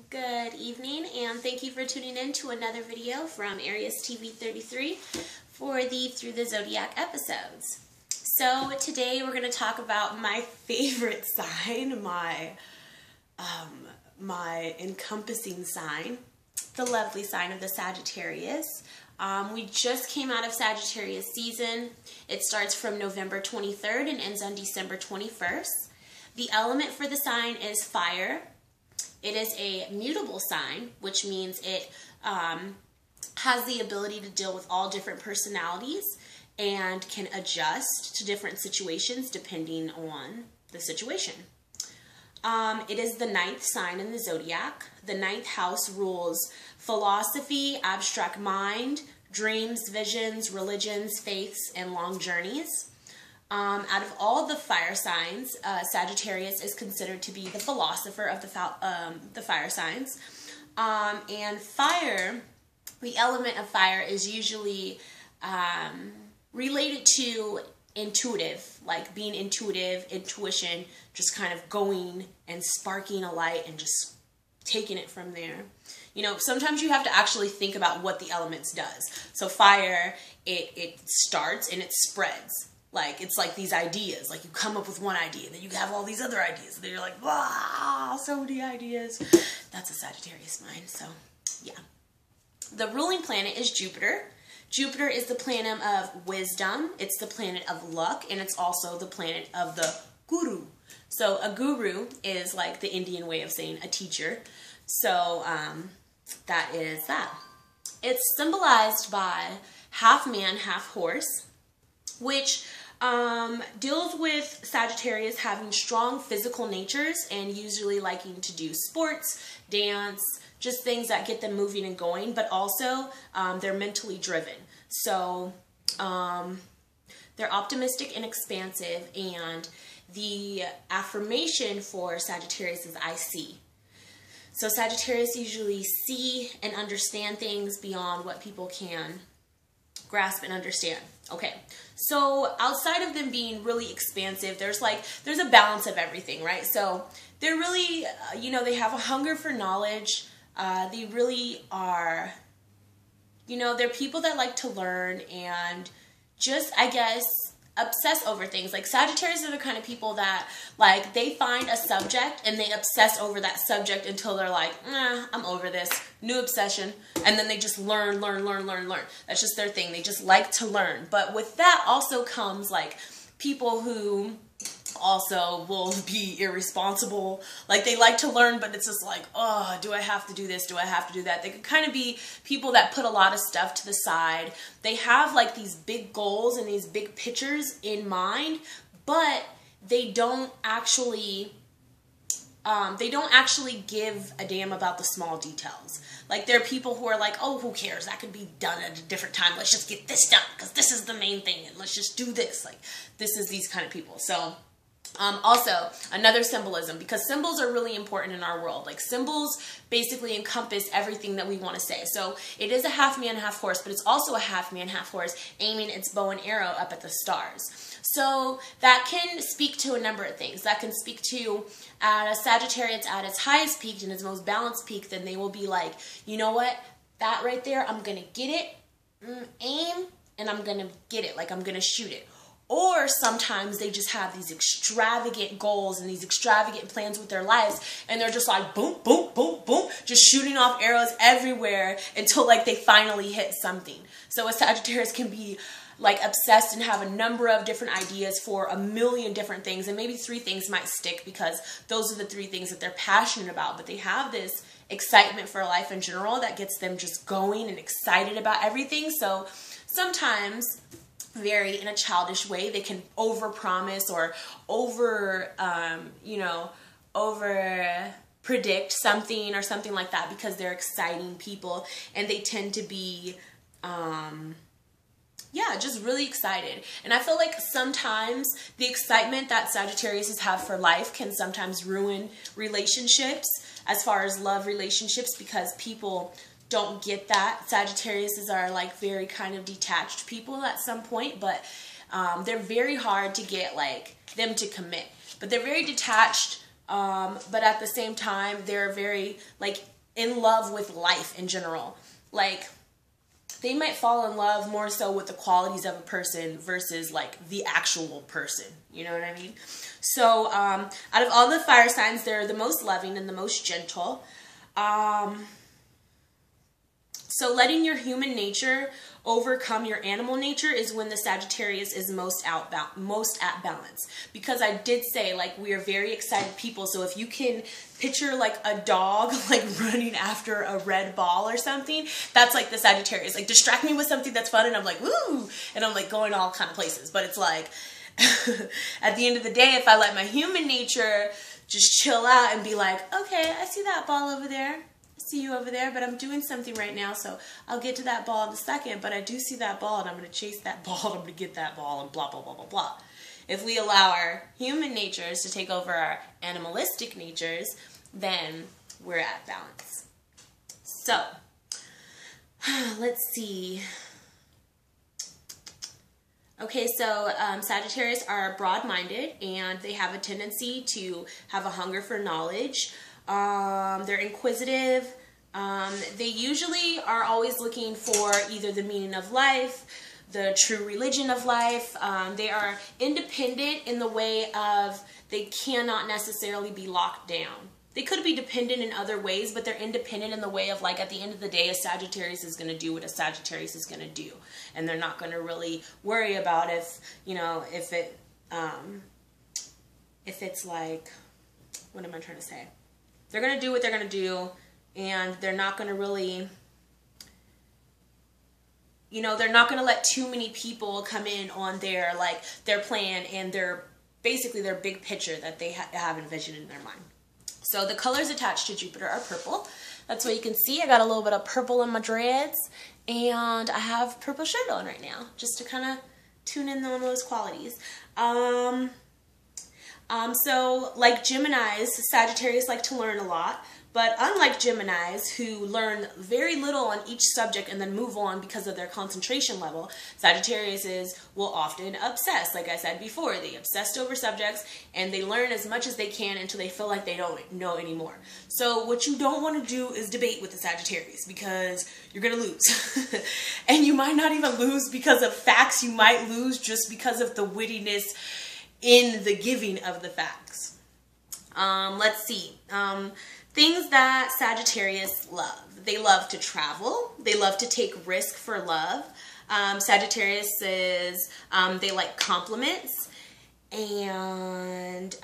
Good evening, and thank you for tuning in to another video from Aries TV 33 for the Through the Zodiac episodes. So today we're going to talk about my favorite sign, my encompassing sign, the lovely sign of the Sagittarius. We just came out of Sagittarius season. It starts from November 23rd and ends on December 21st. The element for the sign is fire. It is a mutable sign, which means it has the ability to deal with all different personalities and can adjust to different situations depending on the situation. It is the 9th sign in the zodiac. The 9th house rules philosophy, abstract mind, dreams, visions, religions, faiths, and long journeys. Out of all the fire signs, Sagittarius is considered to be the philosopher of the fire signs. And fire, the element of fire, is usually related to intuitive, like being intuitive, intuition, just kind of going and sparking a light and just taking it from there. You know, sometimes you have to actually think about what the elements does. So fire, it starts and it spreads. Like, it's like these ideas, like you come up with one idea, then you have all these other ideas, and then you're like, wow, so many ideas. That's a Sagittarius mind, so yeah. The ruling planet is Jupiter. Jupiter is the planet of wisdom, it's the planet of luck, and it's also the planet of the guru. So a guru is like the Indian way of saying a teacher. So that is that. It's symbolized by half man, half horse, which deals with Sagittarius having strong physical natures and usually liking to do sports, dance, just things that get them moving and going, but also they're mentally driven. So they're optimistic and expansive, and the affirmation for Sagittarius is I see. So Sagittarius usually see and understand things beyond what people can grasp and understand. Okay, so outside of them being really expansive, there's a balance of everything, right? So they're really, they have a hunger for knowledge. They really are, they're people that like to learn and just, I guess, obsess over things. Like Sagittarius are the kind of people that, like, they find a subject and they obsess over that subject until they're like, I'm over this, new obsession, and then they just learn. That's just their thing. They just like to learn. But with that also comes like people who also will be irresponsible. Like, they like to learn, but it's just like, oh, do I have to do this? Do I have to do that? They could kind of be people that put a lot of stuff to the side. They have like these big goals and these big pictures in mind, but they don't actually give a damn about the small details. Like, there are people who are like, oh, who cares? That could be done at a different time. Let's just get this done because this is the main thing, and let's just do this. Like, this is these kind of people. So also, another symbolism, because symbols are really important in our world. Like, symbols basically encompass everything that we want to say. So it is a half man, half horse, but it's also a half man, half horse aiming its bow and arrow up at the stars. So that can speak to a number of things. That can speak to a Sagittarius at its highest peak and its most balanced peak. Then they will be like, you know what, that right there, I'm going to get it, aim, and I'm going to get it. Like, I'm going to shoot it. Or sometimes they just have these extravagant goals and these extravagant plans with their lives, and they're just like boom, boom, boom, boom, just shooting off arrows everywhere until like they finally hit something. So a Sagittarius can be like obsessed and have a number of different ideas for a million different things, and maybe 3 things might stick because those are the 3 things that they're passionate about, but they have this excitement for life in general that gets them just going and excited about everything. So sometimes, very in a childish way, they can overpromise or over predict something or something like that because they're exciting people, and they tend to be just really excited. And I feel like sometimes the excitement that Sagittarius have for life can sometimes ruin relationships, as far as love relationships, because people don't get that. Sagittariuses are like very kind of detached people at some point, but they're very hard to get like them to commit. But they're very detached, but at the same time, they're very like in love with life in general. Like, they might fall in love more so with the qualities of a person versus like the actual person. You know what I mean? So out of all the fire signs, they're the most loving and the most gentle. So letting your human nature overcome your animal nature is when the Sagittarius is most at balance. Because I did say, like, we are very excited people. So if you can picture like a dog like running after a red ball or something, that's like the Sagittarius. Like, distract me with something that's fun and I'm like, woo! And I'm like going all kind of places. But it's like, at the end of the day, if I let my human nature just chill out and be like, okay, I see that ball over there. See you over there, but I'm doing something right now, so I'll get to that ball in a second, but I do see that ball, and I'm going to chase that ball, and I'm going to get that ball, and blah, blah, blah, blah, blah. If we allow our human natures to take over our animalistic natures, then we're at balance. So, let's see. Okay, so Sagittarius are broad-minded, and they have a tendency to have a hunger for knowledge. They're inquisitive. They usually are always looking for either the meaning of life, the true religion of life. They are independent in the way of they cannot necessarily be locked down. They could be dependent in other ways, but they're independent in the way of, like, at the end of the day, a Sagittarius is going to do what a Sagittarius is going to do. And they're not going to really worry about if, you know, if it's like, what am I trying to say? They're going to do what they're going to do, and they're not going to really, you know, they're not going to let too many people come in on their, like, their plan and basically their big picture that they have envisioned in their mind. So the colors attached to Jupiter are purple. That's what you can see. I got a little bit of purple in my dreads, and I have purple shirt on right now, just to kind of tune in on those qualities. So like Geminis, Sagittarius like to learn a lot, but unlike Geminis who learn very little on each subject and then move on because of their concentration level, Sagittarius will often obsess. Like I said before, they obsessed over subjects and they learn as much as they can until they feel like they don't know anymore. So what you don't want to do is debate with the Sagittarius, because you're going to lose. And you might not even lose because of facts, you might lose just because of the wittiness in the giving of the facts. Let's see. Things that Sagittarius love. They love to travel. They love to take risk for love. Sagittarius is, they like compliments. And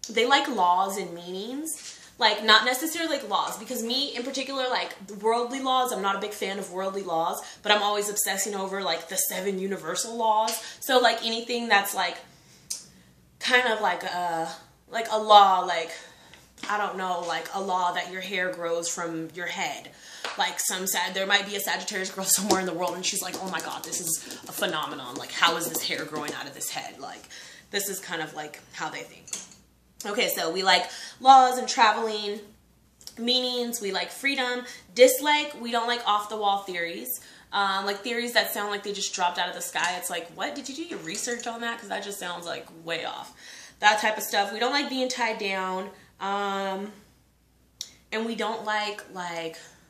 they like laws and meanings. Like, not necessarily like laws, because me in particular, like worldly laws, I'm not a big fan of worldly laws, but I'm always obsessing over like the 7 universal laws. So like anything that's like kind of like a law, like, I don't know, like a law that your hair grows from your head. Like there might be a Sagittarius girl somewhere in the world and she's like, oh my God, this is a phenomenon. Like, how is this hair growing out of this head? Like, this is kind of like how they think. Okay, so we like laws and traveling. Meanings, we like freedom. Dislike, we don't like off-the-wall theories. Like theories that sound like they just dropped out of the sky. It's like, what? Did you do your research on that? Because that just sounds like way off. That type of stuff. We don't like being tied down. And we don't like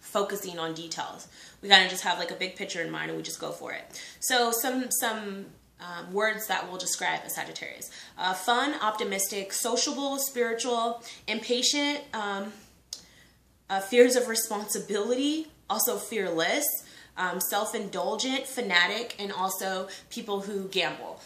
focusing on details. We kind of just have like a big picture in mind and we just go for it. So some words that will describe a Sagittarius. Fun, optimistic, sociable, spiritual, impatient, fears of responsibility, also fearless, self-indulgent, fanatic, and also people who gamble.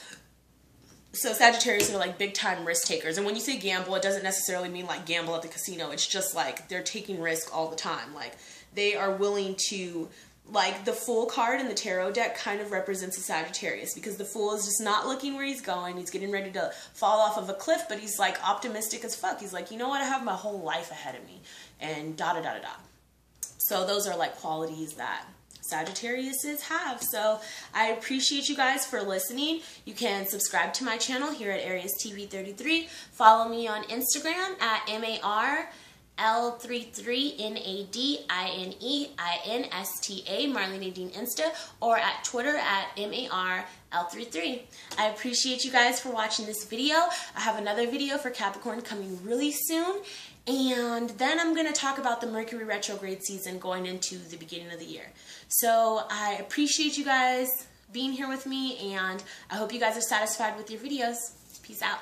So Sagittarius are like big time risk takers. And when you say gamble, it doesn't necessarily mean like gamble at the casino. It's just like they're taking risk all the time. Like they are willing to, like the Fool card in the tarot deck kind of represents a Sagittarius, because the Fool is just not looking where he's going. He's getting ready to fall off of a cliff, but he's like optimistic as fuck. He's like, you know what? I have my whole life ahead of me, and da da da da da. So those are like qualities that Sagittariuses have. So I appreciate you guys for listening. You can subscribe to my channel here at Aries TV 33. Follow me on Instagram at MARL33NADINEINSTA, Marley Nadine Insta, or at Twitter at MARL33. I appreciate you guys for watching this video. I have another video for Capricorn coming really soon, And then I'm going to talk about the Mercury retrograde season going into the beginning of the year. So I appreciate you guys being here with me, and I hope you guys are satisfied with your videos. Peace out.